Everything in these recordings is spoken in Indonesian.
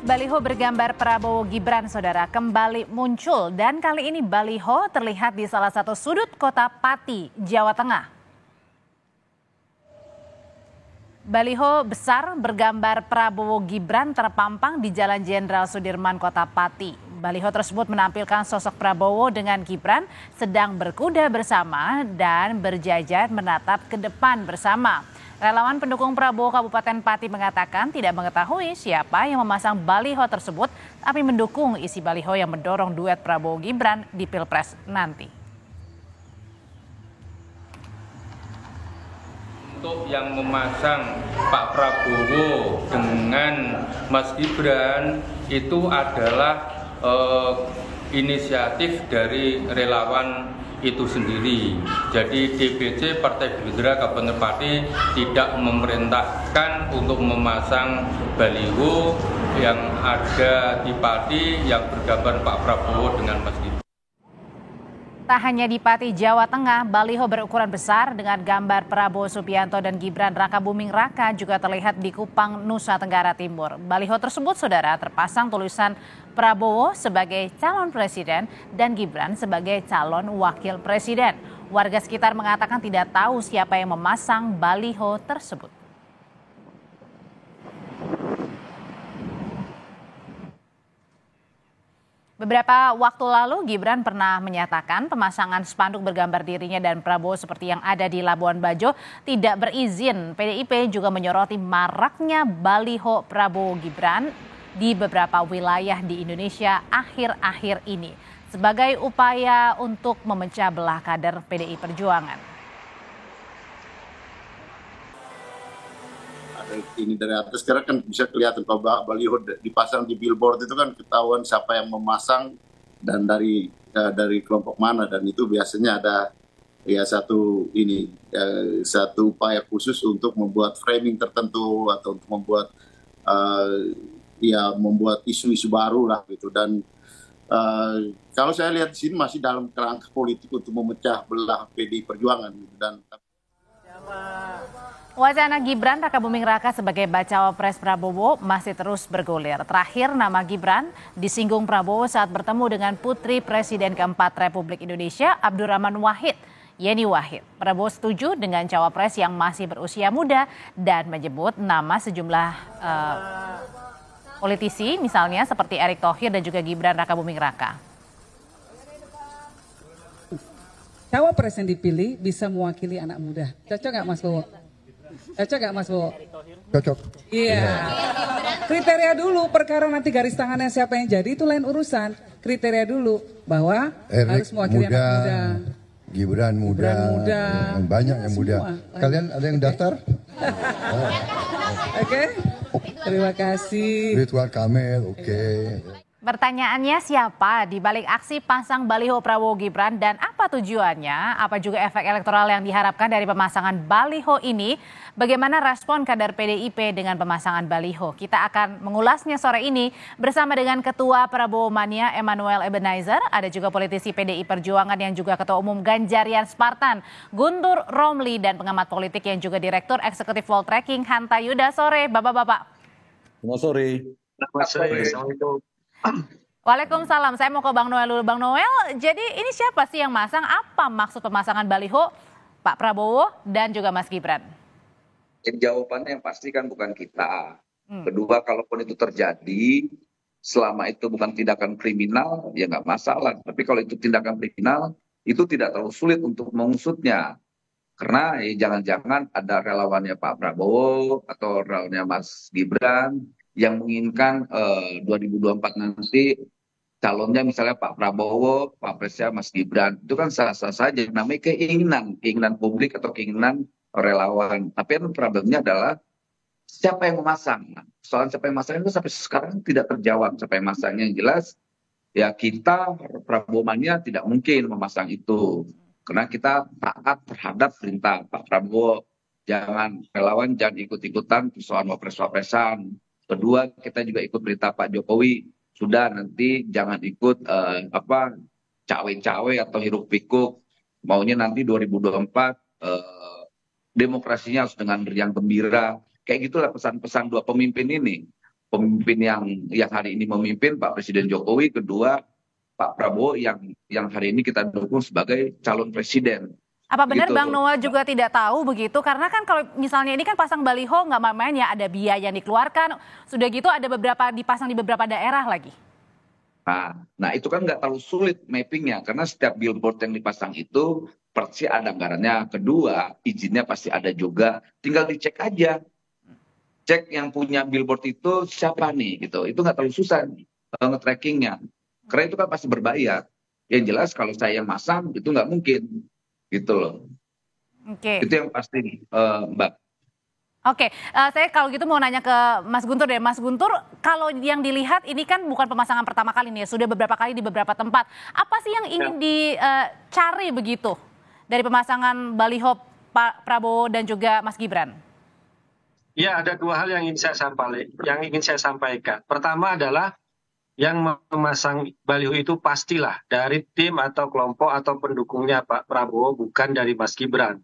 Baliho bergambar Prabowo Gibran, saudara, kembali muncul dan kali ini baliho terlihat di salah satu sudut kota Pati, Jawa Tengah. Baliho besar bergambar Prabowo Gibran terpampang di Jalan Jenderal Sudirman, Kota Pati. Baliho tersebut menampilkan sosok Prabowo dengan Gibran sedang berkuda bersama dan berjajar menatap ke depan bersama. Relawan pendukung Prabowo Kabupaten Pati mengatakan tidak mengetahui siapa yang memasang baliho tersebut, tapi mendukung isi baliho yang mendorong duet Prabowo Gibran di Pilpres nanti. Untuk yang memasang Pak Prabowo dengan Mas Gibran itu adalah inisiatif dari relawan itu sendiri. Jadi DPC Partai Gerindra Kabupaten Pati tidak memerintahkan untuk memasang baliho yang ada di Pati yang bergambar Pak Prabowo dengan Mas Gibran. Tak hanya di Pati, Jawa Tengah, baliho berukuran besar dengan gambar Prabowo Subianto dan Gibran Rakabuming Raka juga terlihat di Kupang, Nusa Tenggara Timur. Baliho tersebut, saudara, terpasang tulisan Prabowo sebagai calon presiden dan Gibran sebagai calon wakil presiden. Warga sekitar mengatakan tidak tahu siapa yang memasang baliho tersebut. Beberapa waktu lalu Gibran pernah menyatakan pemasangan spanduk bergambar dirinya dan Prabowo seperti yang ada di Labuan Bajo tidak berizin. PDIP juga menyoroti maraknya baliho Prabowo Gibran di beberapa wilayah di Indonesia akhir-akhir ini sebagai upaya untuk memecah belah kader PDI Perjuangan. Ini dari atas sekarang kan bisa kelihatan kalau baliho dipasang di billboard itu kan ketahuan siapa yang memasang dan dari kelompok mana, dan itu biasanya ada ya satu upaya khusus untuk membuat framing tertentu atau untuk membuat membuat isu-isu baru lah gitu. Dan kalau saya lihat di sini masih dalam kerangka politik untuk memecah belah PDI Perjuangan gitu. Dan wacana Gibran Rakabuming Raka sebagai bacawa pres Prabowo masih terus bergulir. Terakhir nama Gibran disinggung Prabowo saat bertemu dengan Putri Presiden keempat Republik Indonesia Abdurrahman Wahid, Yeni Wahid. Prabowo setuju dengan cawapres yang masih berusia muda dan menyebut nama sejumlah politisi misalnya seperti Erick Thohir dan juga Gibran Rakabuming Raka. Cawapres yang dipilih bisa mewakili anak muda. Cocok nggak Mas Bowo? Cocok nggak Mas Bowo? Cocok. Iya. Kriteria dulu, perkara nanti garis tangannya siapa yang jadi itu lain urusan. Kriteria dulu bahwa Erick harus mewakili muda, anak muda. Gibran muda, banyak yang muda. Semua. Kalian ada yang daftar? Oke. Terima kasih. Ridwan Kamil, oke. Pertanyaannya siapa di balik aksi pasang baliho Prabowo Gibran dan apa tujuannya? Apa juga efek elektoral yang diharapkan dari pemasangan baliho ini? Bagaimana respon kader PDIP dengan pemasangan baliho? Kita akan mengulasnya sore ini bersama dengan Ketua Prabowo Mania Emmanuel Ebenezer. Ada juga politisi PDI Perjuangan yang juga Ketua Umum Ganjarian Spartan Guntur Romli dan pengamat politik yang juga Direktur Eksekutif Poltreking Hanta Yuda. Sore Bapak-Bapak. Selamat sore. Selamat sore. Assalamualaikum. Waalaikumsalam. Saya mau ke Bang Noel dulu. Bang Noel, jadi ini siapa sih yang masang? Apa maksud pemasangan baliho Pak Prabowo dan juga Mas Gibran? Jawabannya yang pasti kan bukan kita. Kedua, kalaupun itu terjadi, selama itu bukan tindakan kriminal, ya nggak masalah. Tapi kalau itu tindakan kriminal, itu tidak terlalu sulit untuk mengusutnya. Karena ya, jangan-jangan ada relawannya Pak Prabowo atau relawannya Mas Gibran yang menginginkan 2024 nanti calonnya misalnya Pak Prabowo, Pak Presnya Mas Gibran. Itu kan sah-sah saja, namanya keinginan publik atau keinginan relawan. Tapi kan problemnya adalah siapa yang memasang. Soal siapa yang memasang itu sampai sekarang tidak terjawab. Siapa yang masangnya yang jelas, ya kita Prabowo Mania tidak mungkin memasang itu. Karena kita taat terhadap perintah Pak Prabowo. Relawan jangan ikut-ikutan persoalan wapres-wapresan. Kedua, kita juga ikut perintah Pak Jokowi. Sudah, nanti jangan ikut cawe-cawe atau hiruk-pikuk. Maunya nanti 2024 demokrasinya harus dengan riang gembira. Kayak gitulah pesan-pesan dua pemimpin ini. pemimpin yang hari ini memimpin Pak Presiden Jokowi, kedua Pak Prabowo yang hari ini kita dukung sebagai calon presiden. Apa benar Gitu. Bang Noel juga tidak tahu begitu? Karena kan kalau misalnya ini kan pasang baliho nggak main-main ya, ada biaya yang dikeluarkan, sudah gitu ada beberapa dipasang di beberapa daerah lagi. Nah itu kan nggak terlalu sulit mappingnya, karena setiap billboard yang dipasang itu pasti ada anggarannya. Kedua, izinnya pasti ada juga, tinggal dicek aja. Cek yang punya billboard itu siapa nih, gitu. Itu nggak terlalu susah nge-trackingnya. Karena itu kan pasti berbayar. Yang jelas kalau saya yang masang itu nggak mungkin. Gitu loh. Oke. Itu yang pasti, Mbak. Oke, saya kalau gitu mau nanya ke Mas Guntur deh. Mas Guntur, kalau yang dilihat ini kan bukan pemasangan pertama kali nih ya, sudah beberapa kali di beberapa tempat. Apa sih yang ingin dicari begitu dari pemasangan baliho Pak Prabowo dan juga Mas Gibran? Ya, ada dua hal yang ingin saya sampaikan. Pertama adalah yang memasang baliho itu pastilah dari tim atau kelompok atau pendukungnya Pak Prabowo, bukan dari Mas Gibran.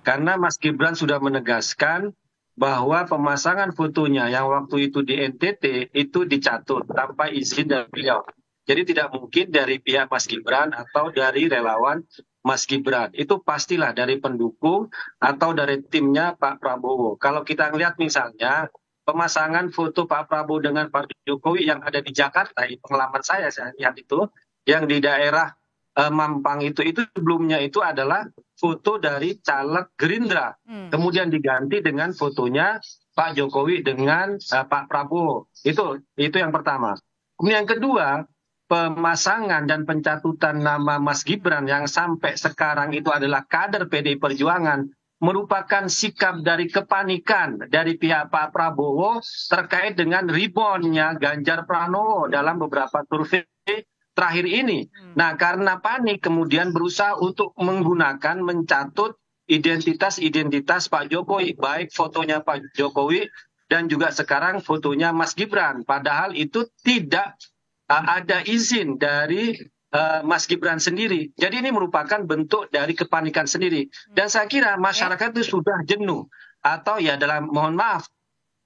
Karena Mas Gibran sudah menegaskan bahwa pemasangan fotonya yang waktu itu di NTT itu dicatut tanpa izin dari beliau. Jadi tidak mungkin dari pihak Mas Gibran atau dari relawan Mas Gibran. Itu pastilah dari pendukung atau dari timnya Pak Prabowo. Kalau kita lihat misalnya pemasangan foto Pak Prabowo dengan Pak Jokowi yang ada di Jakarta, pengalaman saya lihat itu, yang di daerah Mampang itu sebelumnya itu adalah foto dari caleg Gerindra, kemudian diganti dengan fotonya Pak Jokowi dengan Pak Prabowo. Itu yang pertama. Kemudian yang kedua, pemasangan dan pencatutan nama Mas Gibran yang sampai sekarang itu adalah kader PDI Perjuangan, merupakan sikap dari kepanikan dari pihak Pak Prabowo terkait dengan reboundnya Ganjar Pranowo dalam beberapa survei terakhir ini. Nah, karena panik kemudian berusaha untuk mencatut identitas Pak Jokowi, baik fotonya Pak Jokowi dan juga sekarang fotonya Mas Gibran. Padahal itu tidak ada izin dari Mas Gibran sendiri. Jadi ini merupakan bentuk dari kepanikan sendiri. Dan saya kira masyarakat itu sudah jenuh. Atau ya mohon maaf,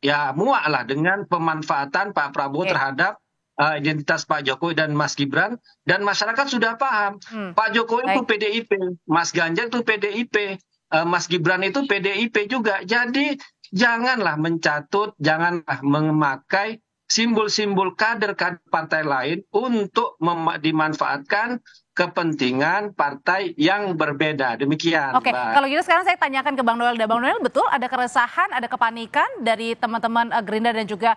ya muak lah dengan pemanfaatan Pak Prabowo terhadap identitas Pak Jokowi dan Mas Gibran. Dan masyarakat sudah paham. Pak Jokowi itu PDIP, Mas Ganjar itu PDIP, Mas Gibran itu PDIP juga. Jadi janganlah mencatut, janganlah memakai simbol-simbol kader partai lain untuk dimanfaatkan kepentingan partai yang berbeda. Demikian. Oke, kalau gitu sekarang saya tanyakan ke Bang Noel. Bang Noel, betul ada keresahan, ada kepanikan dari teman-teman Gerindra dan juga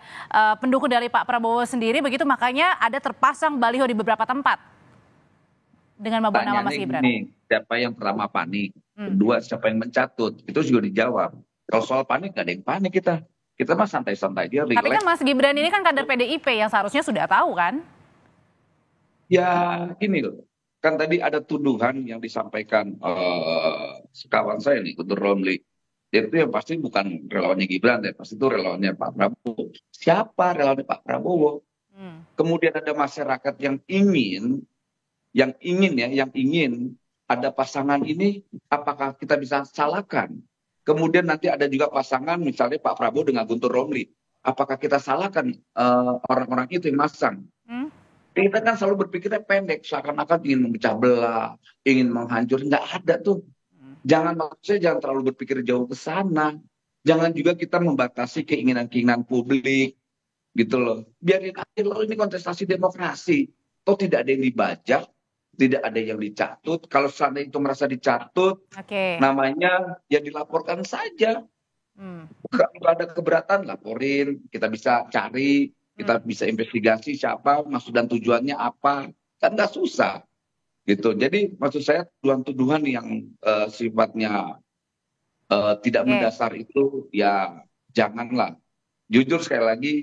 pendukung dari Pak Prabowo sendiri, begitu makanya ada terpasang baliho di beberapa tempat dengan membawa nama Mas Gibran. Siapa yang pertama panik, kedua siapa yang mencatut, itu juga dijawab. Kalau soal panik, gak ada yang panik kita. Kita mah santai-santai dia. Tapi kan Mas Gibran ini kan kader PDIP yang seharusnya sudah tahu kan? Ya ini loh, kan tadi ada tuduhan yang disampaikan sekawan saya nih, Guntur Romli. Itu yang pasti bukan relawannya Gibran, pasti itu relawannya Pak Prabowo. Siapa relawannya Pak Prabowo? Kemudian ada masyarakat yang ingin ada pasangan ini, apakah kita bisa salahkan? Kemudian nanti ada juga pasangan misalnya Pak Prabowo dengan Guntur Romli. Apakah kita salahkan orang-orang itu yang masang? Kita kan selalu berpikirnya pendek, seakan-akan ingin memecah belah, ingin menghancur. Nggak ada tuh. Jangan terlalu berpikir jauh ke sana. Jangan juga kita membatasi keinginan-keinginan publik. Gitu loh. Biarin aja loh, ini kontestasi demokrasi. Toh tidak ada yang dibajak, tidak ada yang dicatut. Kalau seandainya itu merasa dicatut, namanya ya dilaporkan saja. Kalau ada keberatan, laporin. Kita bisa cari, kita bisa investigasi siapa, maksud dan tujuannya apa. Kan nggak susah. Gitu. Jadi maksud saya tuduhan-tuduhan yang sifatnya tidak mendasar itu ya janganlah. Jujur sekali lagi,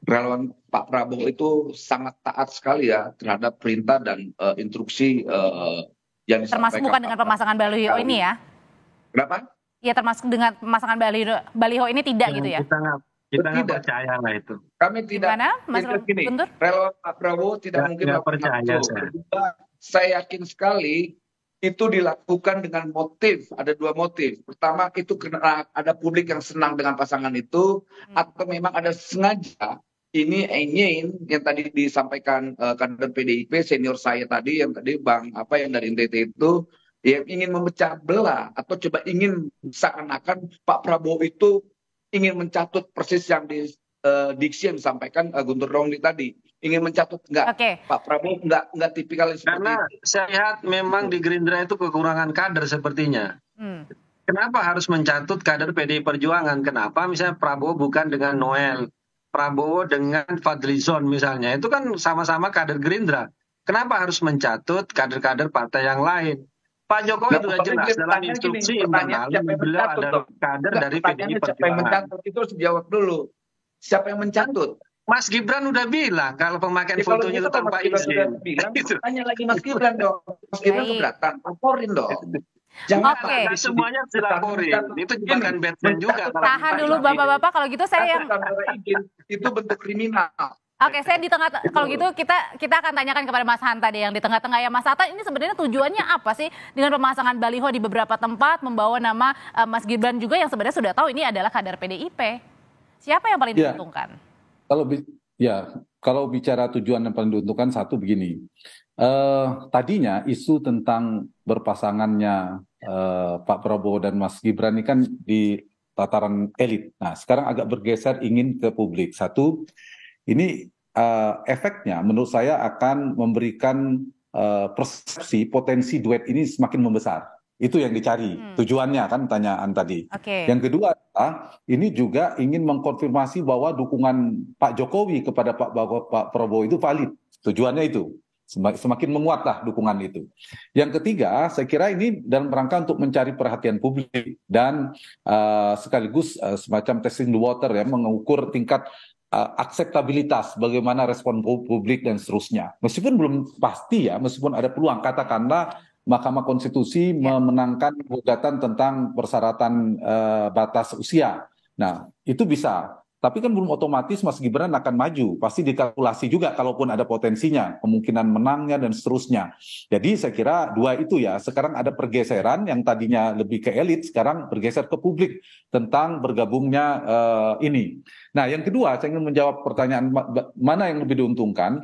relawan Pak Prabowo itu sangat taat sekali ya terhadap perintah dan instruksi yang disampaikan. Termasuk bukan dengan pemasangan baliho ini ya? Kenapa? Ya termasuk dengan pemasangan baliho ini tidak gitu ya? Kita nggak percaya lah itu. Kami tidak. Gimana, Mas Guntur? Relawan Pak Prabowo tidak mungkin percaya. Saya yakin sekali itu dilakukan dengan motif, ada dua motif. Pertama itu karena ada publik yang senang dengan pasangan itu, atau memang ada sengaja ini ingin yang tadi disampaikan kader PDIP senior saya tadi yang tadi Bang apa yang dari NTT itu yang ingin memecah belah atau coba ingin seakan-akan Pak Prabowo itu ingin mencatut persis yang di diksi yang disampaikan Guntur Romli tadi ingin mencatut enggak Pak Prabowo enggak tipikal seperti Karena saya lihat memang di Gerindra itu kekurangan kader sepertinya. Kenapa harus mencatut kader PDI Perjuangan? Kenapa misalnya Prabowo bukan dengan Noel, Prabowo dengan Fadlizon misalnya, itu kan sama-sama kader Gerindra. Kenapa harus mencatut kader-kader partai yang lain? Pak Jokowi sudah jelas dalam instruksi internal beliau adalah kader dari PDI Perjuangan. Siapa yang mencatut itu harus dijawab dulu. Siapa yang mencatut? Mas Gibran udah bilang kalau pemakaian fotonya itu tanpa izin. Tanya lagi Mas Gibran dong. Mas Gibran keberatan, laporin dong. Jangan semuanya dilaporin. Itu juga kan Batman juga. Tahan dulu Bapak-bapak, kalau gitu saya yang itu bentuk kriminal. Oke, saya di tengah, kalau gitu kita akan tanyakan kepada Mas Hanta deh yang di tengah-tengah ya. Mas Hanta, ini sebenarnya tujuannya apa sih dengan pemasangan baliho di beberapa tempat membawa nama Mas Gibran juga yang sebenarnya sudah tahu ini adalah kader PDIP. Siapa yang paling diuntungkan? Kalau bicara tujuan yang paling diuntungkan satu begini. Tadinya isu tentang berpasangannya Pak Prabowo dan Mas Gibran ini kan di tataran elit. Nah, sekarang agak bergeser ingin ke publik. Satu, ini efeknya menurut saya akan memberikan persepsi potensi duet ini semakin membesar. Itu yang dicari, tujuannya kan tanyaan tadi. Yang kedua, ini juga ingin mengkonfirmasi bahwa dukungan Pak Jokowi kepada Pak Prabowo itu valid. Tujuannya itu, semakin menguatlah dukungan itu. Yang ketiga, saya kira ini dalam rangka untuk mencari perhatian publik dan sekaligus semacam testing the water ya, mengukur tingkat akseptabilitas, bagaimana respon publik dan seterusnya. Meskipun belum pasti ya, meskipun ada peluang, katakanlah Mahkamah Konstitusi memenangkan gugatan tentang persyaratan batas usia. Nah, itu bisa. Tapi kan belum otomatis Mas Gibran akan maju. Pasti dikalkulasi juga kalaupun ada potensinya, kemungkinan menangnya dan seterusnya. Jadi saya kira dua itu ya. Sekarang ada pergeseran yang tadinya lebih ke elit, sekarang bergeser ke publik tentang bergabungnya ini. Nah, yang kedua saya ingin menjawab pertanyaan mana yang lebih diuntungkan.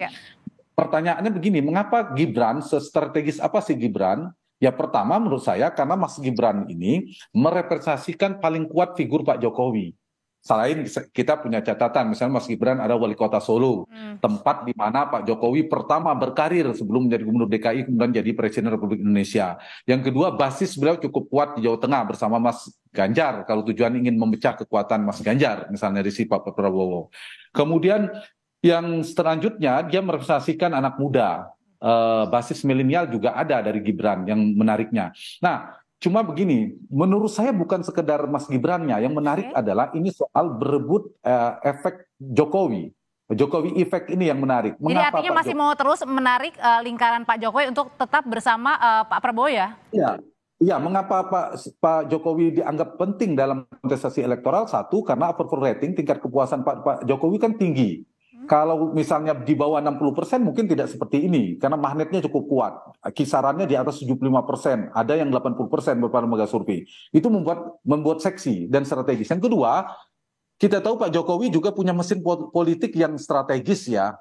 Pertanyaannya begini, mengapa Gibran, sestrategis apa sih Gibran? Ya pertama menurut saya karena Mas Gibran ini merepresentasikan paling kuat figur Pak Jokowi. Selain kita punya catatan, misalnya Mas Gibran ada wali kota Solo, tempat di mana Pak Jokowi pertama berkarir sebelum menjadi gubernur DKI, kemudian jadi Presiden Republik Indonesia. Yang kedua, basis beliau cukup kuat di Jawa Tengah bersama Mas Ganjar, kalau tujuan ingin memecah kekuatan Mas Ganjar, misalnya dari si Pak Prabowo. Kemudian yang selanjutnya dia merepresentasikan anak muda, basis milenial juga ada dari Gibran yang menariknya. Nah, cuma begini, menurut saya bukan sekedar Mas Gibrannya, yang menarik adalah ini soal berebut efek Jokowi efek ini yang menarik. Jadi artinya masih mau terus menarik lingkaran Pak Jokowi untuk tetap bersama Pak Prabowo ya? Iya, mengapa Pak Jokowi dianggap penting dalam kontestasi elektoral? Satu, karena approval rating, tingkat kepuasan Pak Jokowi kan tinggi. Kalau misalnya di bawah 60% mungkin tidak seperti ini, karena magnetnya cukup kuat. Kisarannya di atas 75%, ada yang 80% beberapa lembaga survei. Itu membuat seksi dan strategis. Yang kedua, kita tahu Pak Jokowi juga punya mesin politik yang strategis ya,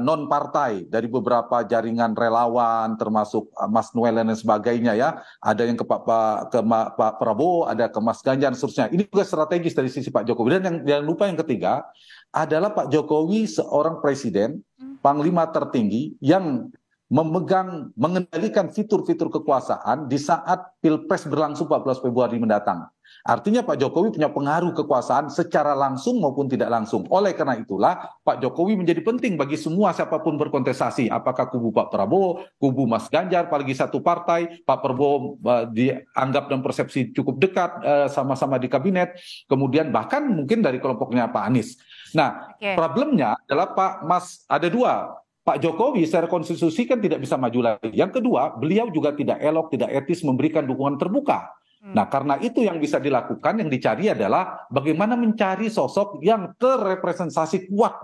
non-partai dari beberapa jaringan relawan, termasuk Mas Noel dan sebagainya ya. Ada yang ke Pak Prabowo, ada ke Mas Ganjar dan seterusnya. Ini juga strategis dari sisi Pak Jokowi. Dan yang jangan lupa yang ketiga, adalah Pak Jokowi seorang presiden, panglima tertinggi yang mengendalikan fitur-fitur kekuasaan di saat Pilpres berlangsung 14 Februari mendatang. Artinya Pak Jokowi punya pengaruh kekuasaan secara langsung maupun tidak langsung. Oleh karena itulah Pak Jokowi menjadi penting bagi semua siapapun berkontestasi. Apakah kubu Pak Prabowo, kubu Mas Ganjar, apalagi satu partai, Pak Prabowo dianggap dan persepsi cukup dekat sama-sama di kabinet. Kemudian bahkan mungkin dari kelompoknya Pak Anies. Nah, problemnya adalah ada dua. Pak Jokowi secara konstitusi kan tidak bisa maju lagi. Yang kedua, beliau juga tidak elok, tidak etis memberikan dukungan terbuka. Nah, karena itu yang bisa dilakukan, yang dicari adalah bagaimana mencari sosok yang terrepresentasi kuat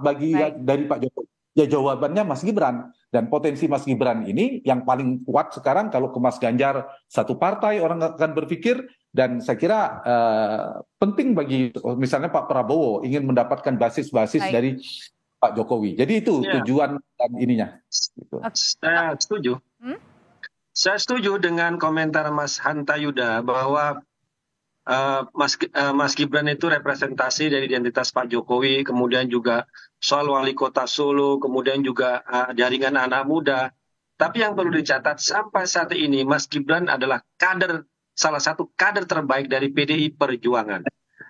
dari Pak Jokowi. Ya jawabannya Mas Gibran. Dan potensi Mas Gibran ini yang paling kuat sekarang kalau ke Mas Ganjar satu partai orang akan berpikir, dan saya kira penting bagi misalnya Pak Prabowo ingin mendapatkan basis-basis dari Pak Jokowi. Jadi itu tujuan dan ininya. Gitu. Saya setuju. Saya setuju dengan komentar Mas Hanta Yuda bahwa Mas Gibran itu representasi dari identitas Pak Jokowi, kemudian juga soal wali kota Solo, kemudian juga jaringan anak muda. Tapi yang perlu dicatat sampai saat ini Mas Gibran adalah salah satu kader terbaik dari PDI Perjuangan.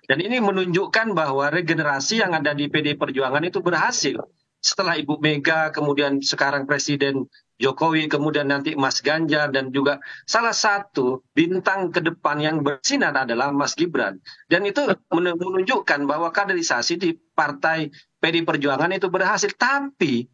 Dan ini menunjukkan bahwa regenerasi yang ada di PDI Perjuangan itu berhasil. Setelah Ibu Mega, kemudian sekarang Presiden Jokowi, kemudian nanti Mas Ganjar, dan juga salah satu bintang ke depan yang bersinar adalah Mas Gibran. Dan itu menunjukkan bahwa kaderisasi di Partai PDI Perjuangan itu berhasil. Tapi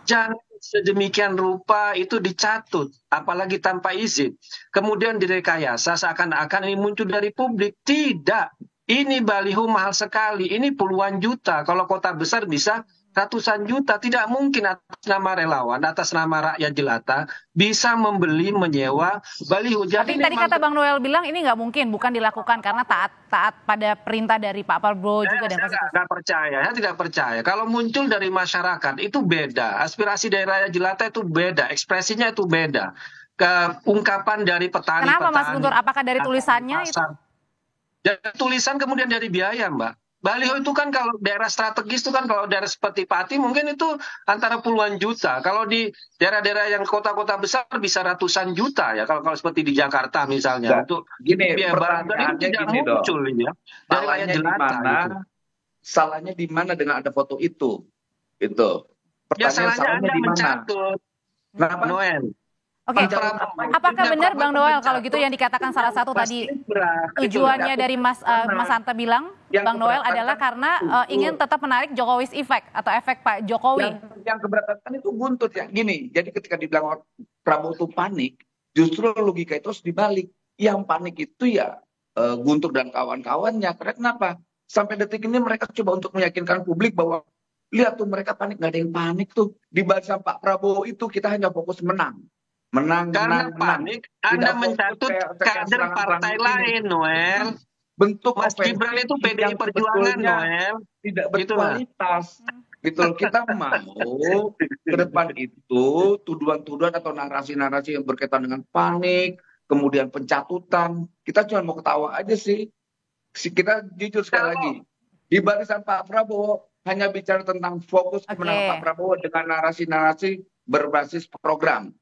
jangan sedemikian rupa itu dicatut, apalagi tanpa izin. Kemudian direkayasa seakan-akan ini muncul dari publik. Tidak. Ini baliho mahal sekali. Ini puluhan juta. Kalau kota besar bisa ratusan juta. Tidak mungkin atas nama relawan, atas nama rakyat jelata bisa membeli, menyewa baliho. Tapi tadi kata Bang Noel bilang ini nggak mungkin, bukan dilakukan karena taat pada perintah dari Pak Prabowo juga dan konstitusi. Saya tidak percaya. Kalau muncul dari masyarakat itu beda. Aspirasi dari rakyat jelata itu beda. Ekspresinya itu beda. Ungkapan dari petani. Kenapa Mas Guntur? Apakah dari tulisannya itu? Dari tulisan kemudian dari biaya, Mbak. Baliho itu kan kalau daerah strategis itu kan kalau daerah seperti Pati mungkin itu antara puluhan juta. Kalau di daerah-daerah yang kota-kota besar bisa ratusan juta ya. Kalau seperti di Jakarta misalnya. Untuk biaya barang tidak muncul ya. Salahnya di mana? Salahnya di mana dengan ada foto itu? Itu. Ya salahnya Anda mencatut. Kenapa? Noel. Oke, apakah benar Bang Noel kalau gitu yang dikatakan salah satu tadi tujuannya dari Mas Hanta bilang, Bang Noel adalah karena ingin tetap menarik Jokowi's effect atau efek Pak Jokowi. Yang keberatan itu buntut ya. Gini, jadi ketika dibilang Prabowo itu panik, justru logika itu harus dibalik. Yang panik itu ya Guntur dan kawan-kawannya. Karena kenapa? Sampai detik ini mereka coba untuk meyakinkan publik bahwa lihat tuh mereka panik, nggak ada yang panik tuh. Di barisan Pak Prabowo itu kita hanya fokus menang. Karena panik, Anda mencatut kader partai lain, Noel. Bentuk Mas Gibran itu PDI Perjuangan, Noel. Tidak berkualitas. Betul, kita mau ke depan itu tuduhan-tuduhan atau narasi-narasi yang berkaitan dengan panik, kemudian pencatutan. Kita cuma mau ketawa aja sih. Kita jujur sekali lagi. Di barisan Pak Prabowo hanya bicara tentang fokus kemenangan Pak Prabowo dengan narasi-narasi berbasis program.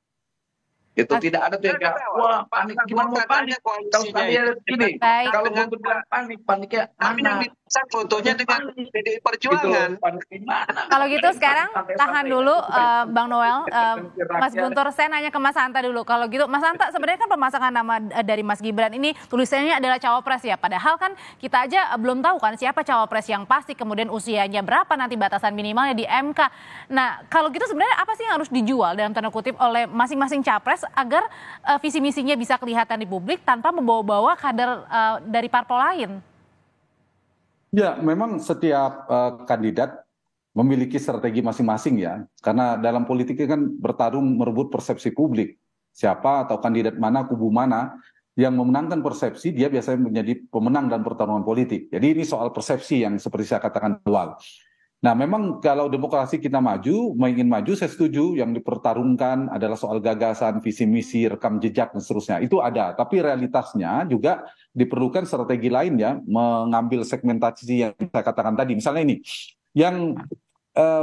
Itu tidak ada tuh yang kayak wah panik, gimana mau panik kalau tadi gini, kalau Guntur bilang paniknya mana? Fotonya dengan PDI Perjuangan. Kalau gitu sekarang tahan dulu Bang Noel, Mas Guntur, saya nanya ke Mas Hanta dulu. Kalau gitu Mas Hanta, sebenarnya kan pemasangan nama dari Mas Gibran ini tulisannya adalah cawapres ya, padahal kan kita aja belum tahu kan siapa cawapres yang pasti, kemudian usianya berapa, nanti batasan minimalnya di MK. Nah kalau gitu sebenarnya apa sih yang harus dijual dalam tanda kutip oleh masing-masing capres agar visi misinya bisa kelihatan di publik tanpa membawa-bawa kader dari parpol lain? Ya, memang setiap kandidat memiliki strategi masing-masing ya. Karena dalam politik kan bertarung merebut persepsi publik. Siapa atau kandidat mana, kubu mana yang memenangkan persepsi, dia biasanya menjadi pemenang dalam pertarungan politik. Jadi ini soal persepsi yang seperti saya katakan awal. Nah memang kalau demokrasi kita ingin maju, saya setuju yang dipertarungkan adalah soal gagasan, visi misi, rekam jejak dan seterusnya. Itu ada, tapi realitasnya juga diperlukan strategi lain ya, mengambil segmentasi yang saya katakan tadi. Misalnya ini, yang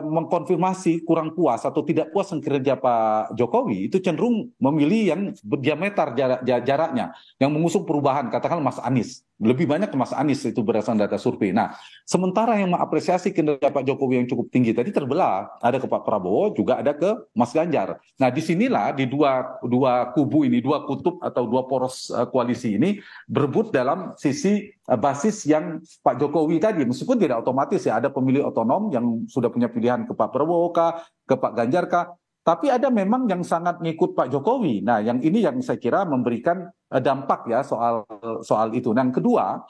mengkonfirmasi kurang puas atau tidak puas dengan kinerja Pak Jokowi, itu cenderung memilih yang berdiameter jaraknya, yang mengusung perubahan, katakan Mas Anies. Lebih banyak ke Mas Anies itu berdasarkan data survei. Nah, sementara yang mengapresiasi kinerja Pak Jokowi yang cukup tinggi tadi terbelah. Ada ke Pak Prabowo, juga ada ke Mas Ganjar. Nah, disinilah di dua kubu ini, dua kutub atau dua poros koalisi ini berebut dalam sisi basis yang Pak Jokowi tadi. Meskipun tidak otomatis ya, ada pemilih otonom yang sudah punya pilihan ke Pak Prabowo kah, ke Pak Ganjar kah. Tapi ada memang yang sangat ngikut Pak Jokowi. Nah, yang ini yang saya kira memberikan dampak ya soal itu. Dan kedua,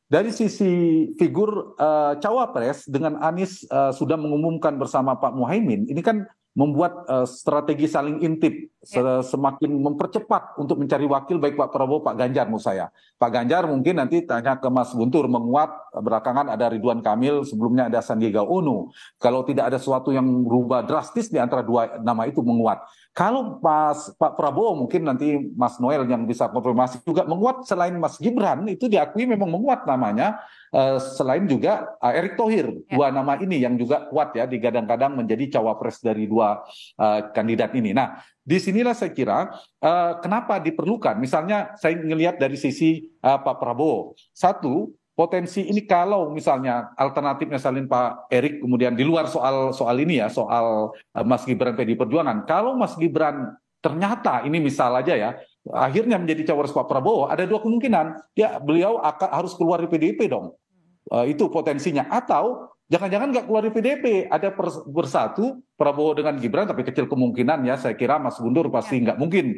dari sisi figur cawapres dengan Anies sudah mengumumkan bersama Pak Muhaimin, ini kan membuat strategi saling intip semakin mempercepat untuk mencari wakil baik Pak Prabowo, Pak Ganjar menurut saya. Pak Ganjar mungkin nanti tanya ke Mas Guntur, menguat, belakangan ada Ridwan Kamil, sebelumnya ada Sandiaga Uno. Kalau tidak ada sesuatu yang berubah drastis di antara dua nama itu menguat. Kalau Pak Prabowo mungkin nanti Mas Noel yang bisa konfirmasi juga menguat, selain Mas Gibran itu diakui memang menguat namanya. Selain juga Erick Thohir, dua nama ini yang juga kuat ya digadang-gadang menjadi cawapres dari dua kandidat ini. Nah, disinilah saya kira kenapa diperlukan. Misalnya saya melihat dari sisi Pak Prabowo, satu potensi ini kalau misalnya alternatifnya salin Pak Erick, kemudian di luar soal ini ya, soal Mas Gibran PDI Perjuangan. Kalau Mas Gibran ternyata ini misal aja ya, akhirnya menjadi cawapres Pak Prabowo, ada dua kemungkinan. Ya, beliau harus keluar di PDIP dong. Itu potensinya. Atau jangan-jangan nggak keluar di PDIP, ada bersatu Prabowo dengan Gibran, tapi kecil kemungkinan ya. Saya kira Mas Guntur pasti nggak mungkin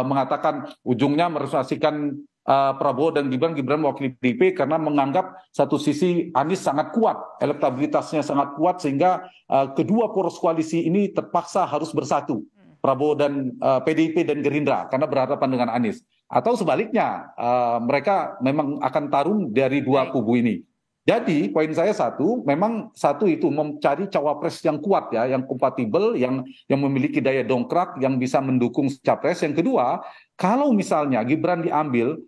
mengatakan ujungnya merealisasikan Prabowo dan Gibran mewakili PDIP karena menganggap satu sisi Anies sangat kuat, elektabilitasnya sangat kuat sehingga kedua poros koalisi ini terpaksa harus bersatu. Prabowo dan PDIP dan Gerindra karena berhadapan dengan Anies. Atau sebaliknya, mereka memang akan tarung dari dua kubu ini. Jadi poin saya memang satu itu mencari cawapres yang kuat ya, yang kompatibel, yang memiliki daya dongkrak, yang bisa mendukung capres. Yang kedua, kalau misalnya Gibran diambil,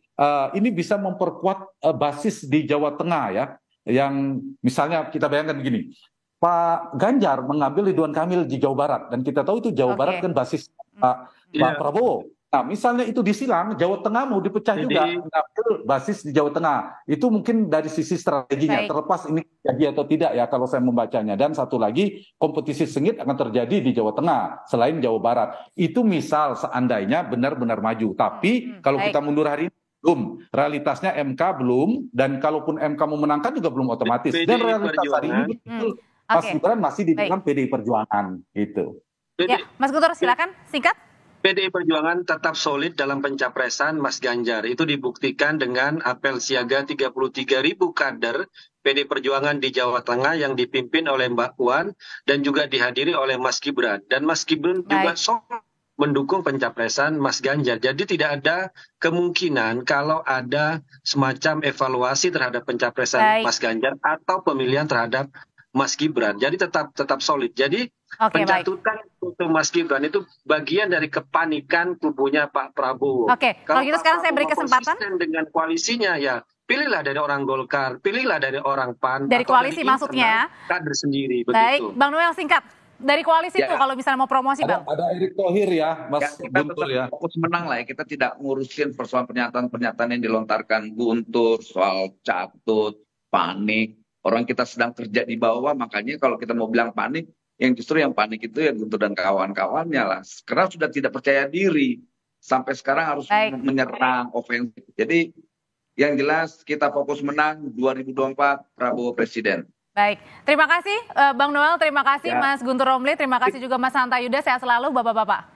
ini bisa memperkuat basis di Jawa Tengah ya, yang misalnya kita bayangkan begini. Pak Ganjar mengambil Ridwan Kamil di Jawa Barat, dan kita tahu itu Jawa Barat kan basis Pak Prabowo. Nah, misalnya itu disilang, Jawa Tengah mau dipecah juga, mengambil basis di Jawa Tengah. Itu mungkin dari sisi strateginya, terlepas ini jadi atau tidak ya kalau saya membacanya. Dan satu lagi, kompetisi sengit akan terjadi di Jawa Tengah, selain Jawa Barat. Itu misal seandainya benar-benar maju. Tapi kalau kita mundur hari ini, belum. Realitasnya MK belum, dan kalaupun MK memenangkan juga belum otomatis. Dan realitas hari ini betul. Mas Gibran masih di dalam PDI Perjuangan itu. Ya, Mas Guntur silakan singkat. PDI Perjuangan tetap solid dalam pencapresan Mas Ganjar. Itu dibuktikan dengan apel siaga 33.000 kader PDI Perjuangan di Jawa Tengah yang dipimpin oleh Mbak Puan dan juga dihadiri oleh Mas Gibran. Dan Mas Gibran juga solid mendukung pencapresan Mas Ganjar. Jadi tidak ada kemungkinan kalau ada semacam evaluasi terhadap pencapresan Mas Ganjar atau pemilihan terhadap Mas Gibran. Jadi tetap solid. Jadi pencatutan untuk Mas Gibran itu bagian dari kepanikan kubunya Pak Prabowo. Kalau gitu sekarang saya beri kesempatan dengan koalisinya ya. Pilihlah dari orang Golkar, pilihlah dari orang PAN. Dari koalisi maksudnya. Kader sendiri. Baik, begitu. Bang Noel singkat. Dari koalisi itu kalau misalnya mau promosi Bang. Ada Erick Thohir ya, Mas Guntur ya. Fokus menang lah ya, kita tidak ngurusin persoalan pernyataan-pernyataan yang dilontarkan Guntur, soal catut, panik. Orang kita sedang kerja di bawah, makanya kalau kita mau bilang panik, yang justru yang panik itu ya Guntur dan kawan-kawannya lah. Karena sudah tidak percaya diri. Sampai sekarang harus menyerang ofensif. Jadi yang jelas kita fokus menang 2024 Prabowo Presiden. Baik, terima kasih Bang Noel, terima kasih Mas Guntur Romli, terima kasih juga Mas Hanta Yuda, sehat selalu Bapak-Bapak.